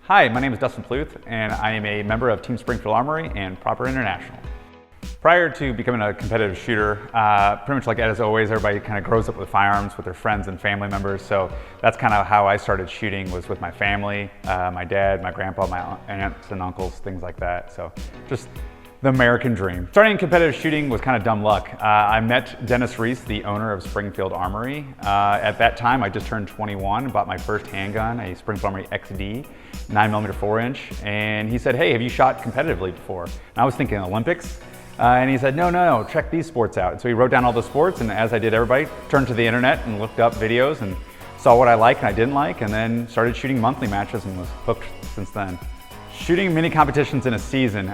Hi, my name is Dustin Pluth, and I am a member of Team Springfield Armory and Proper International. Prior to becoming a competitive shooter, pretty much like as always, everybody kind of grows up with firearms with their friends and family members. So that's kind of how I started shooting, was with my family, my dad, my grandpa, my aunts and uncles, things like that. So just the American dream. Starting competitive shooting was kind of dumb luck. I met Dennis Reese, the owner of Springfield Armory. At that time, I just turned 21, bought my first handgun, a Springfield Armory XD, 9mm 4-inch, and he said, "Hey, have you shot competitively before?" And I was thinking Olympics. And he said, no, check these sports out. And so he wrote down all the sports, and as I did everybody, turned to the internet and looked up videos and saw what I liked and I didn't like, and then started shooting monthly matches and was hooked since then. Shooting mini competitions in a season,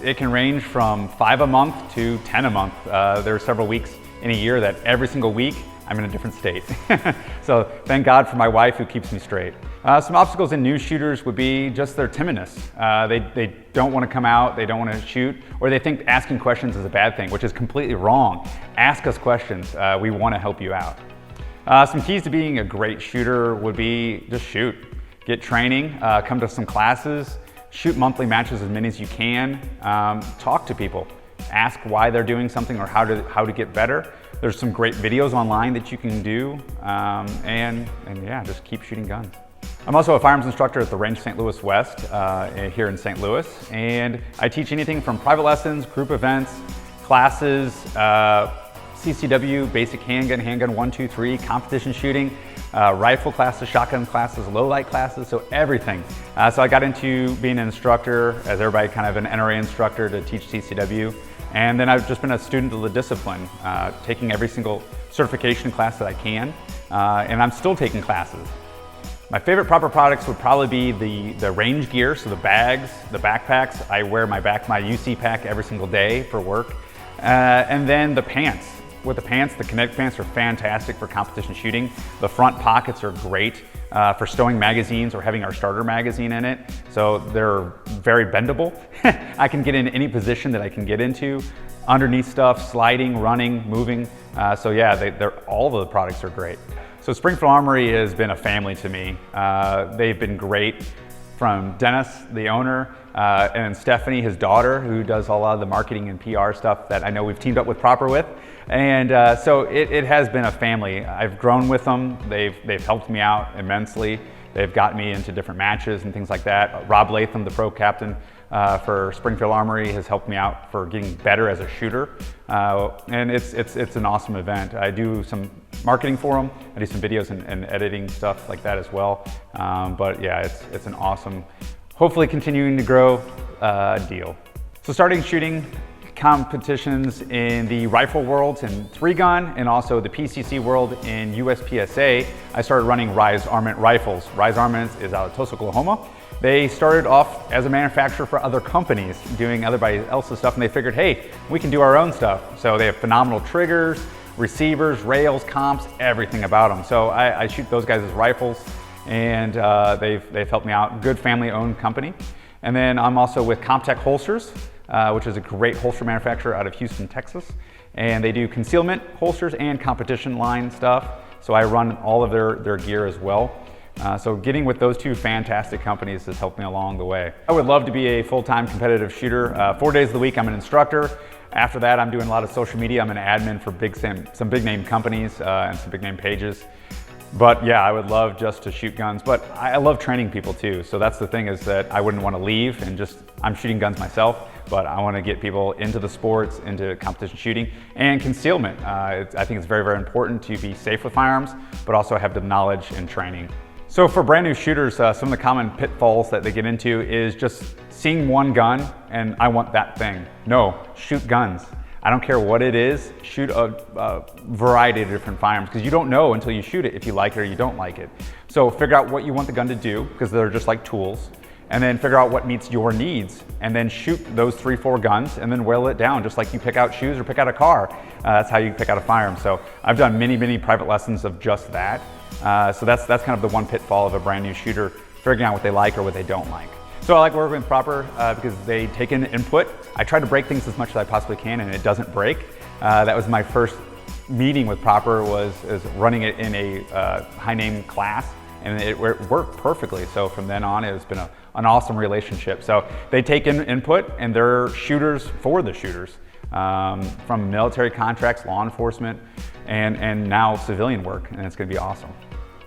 it can range from 5 a month to 10 a month. There are several weeks in a year that every single week I'm in a different state. So thank God for my wife who keeps me straight. Some obstacles in new shooters would be just their timidness. They don't want to come out, they don't want to shoot, or they think asking questions is a bad thing, which is completely wrong. Ask us questions, we want to help you out. Some keys to being a great shooter would be just shoot. Get training, come to some classes, shoot monthly matches as many as you can, talk to people. Ask why they're doing something or how to get better. There's some great videos online that you can do, and yeah, just keep shooting guns. I'm also a firearms instructor at the Range St. Louis West here in St. Louis, and I teach anything from private lessons, group events, classes, CCW, basic handgun 1, 2, 3, competition shooting, rifle classes, shotgun classes, low light classes, so everything. So I got into being an instructor, as everybody, kind of an NRA instructor to teach CCW. And then I've just been a student of the discipline, taking every single certification class that I can, and I'm still taking classes. My favorite Proper products would probably be the range gear, so the bags, the backpacks. I wear my UC pack every single day for work. And then the pants. With the pants, the kinetic pants are fantastic for competition shooting. The front pockets are great for stowing magazines or having our starter magazine in it. So they're very bendable. I can get in any position that I can get into, underneath stuff, sliding, running, moving. So yeah, all of the products are great. So Springfield Armory has been a family to me. They've been great, from Dennis, the owner, and Stephanie, his daughter, who does a lot of the marketing and PR stuff that I know we've teamed up with Proper with. And so it has been a family. I've grown with them. They've helped me out immensely. They've got me into different matches and things like that. Rob Latham, the pro captain for Springfield Armory, has helped me out for getting better as a shooter. And it's an awesome event. I do some marketing for them. I do some videos and editing stuff like that as well. But yeah, it's an awesome, hopefully continuing to grow deal. So starting shooting competitions in the rifle world and 3-gun, and also the PCC world in USPSA, I started running Rise Armament rifles. Rise Armament is out of Tulsa, Oklahoma. They started off as a manufacturer for other companies, doing everybody else's stuff, and they figured, hey, we can do our own stuff. So they have phenomenal triggers, receivers, rails, comps, everything about them. So I shoot those guys as rifles, and they've helped me out. Good family-owned company. And then I'm also with CompTech Holsters, which is a great holster manufacturer out of Houston, Texas. And they do concealment holsters and competition line stuff. So I run all of their gear as well. So getting with those two fantastic companies has helped me along the way. I would love to be a full-time competitive shooter. 4 days of the week I'm an instructor. After that, I'm doing a lot of social media. I'm an admin for some big name companies and some big name pages. But yeah, I would love just to shoot guns, but I love training people too. So that's the thing, is that I wouldn't want to leave and I'm shooting guns myself, but I want to get people into the sports, into competition shooting and concealment. I think it's very, very important to be safe with firearms, but also have the knowledge and training. So for brand new shooters, some of the common pitfalls that they get into is just seeing one gun and I want that thing. No, shoot guns. I don't care what it is, shoot a variety of different firearms, because you don't know until you shoot it if you like it or you don't like it. So figure out what you want the gun to do, because they're just like tools, and then figure out what meets your needs, and then shoot those 3-4 guns, and then whittle it down, just like you pick out shoes or pick out a car. That's how you pick out a firearm. So I've done many private lessons of just that. So that's kind of the one pitfall of a brand new shooter, figuring out what they like or what they don't like. So I like working with Proper because they take in input. I try to break things as much as I possibly can, and it doesn't break. That was my first meeting with Proper, is running it in a high name class and it worked perfectly. So from then on, it's been an awesome relationship. So they take in input, and they're shooters for the shooters, from military contracts, law enforcement, and now civilian work, and it's gonna be awesome.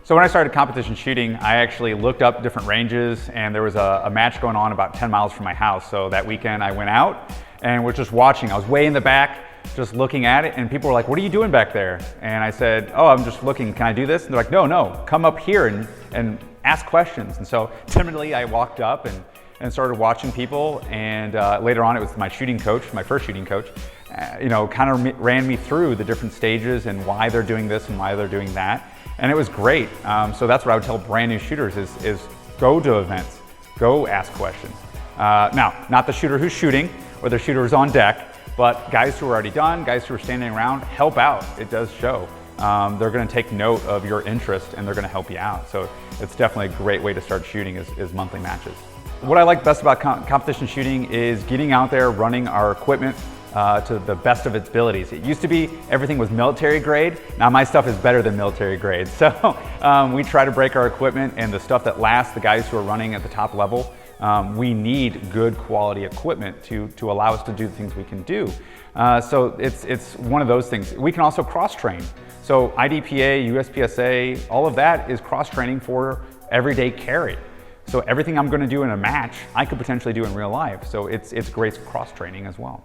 So when I started competition shooting, I actually looked up different ranges, and there was a match going on about 10 miles from my house. So that weekend I went out and was just watching. I was way in the back, just looking at it, and people were like, "What are you doing back there?" And I said, "Oh, I'm just looking, can I do this?" And they're like, "No, come up here and ask questions." And so timidly I walked up and started watching people, and later on it was my shooting coach, my first shooting coach, kind of ran me through the different stages and why they're doing this and why they're doing that. And it was great. So that's what I would tell brand new shooters is go to events, go ask questions. Now, not the shooter who's shooting or the shooter who's on deck, but guys who are already done, guys who are standing around, help out. It does show. They're gonna take note of your interest, and they're gonna help you out. So it's definitely a great way to start shooting is monthly matches. What I like best about competition shooting is getting out there, running our equipment to the best of its abilities. It used to be everything was military grade. Now my stuff is better than military grade. So we try to break our equipment, and the stuff that lasts, the guys who are running at the top level, we need good quality equipment to allow us to do the things we can do. So it's one of those things. We can also cross-train. So IDPA, USPSA, all of that is cross-training for everyday carry. So everything I'm gonna do in a match, I could potentially do in real life. So it's great cross-training as well.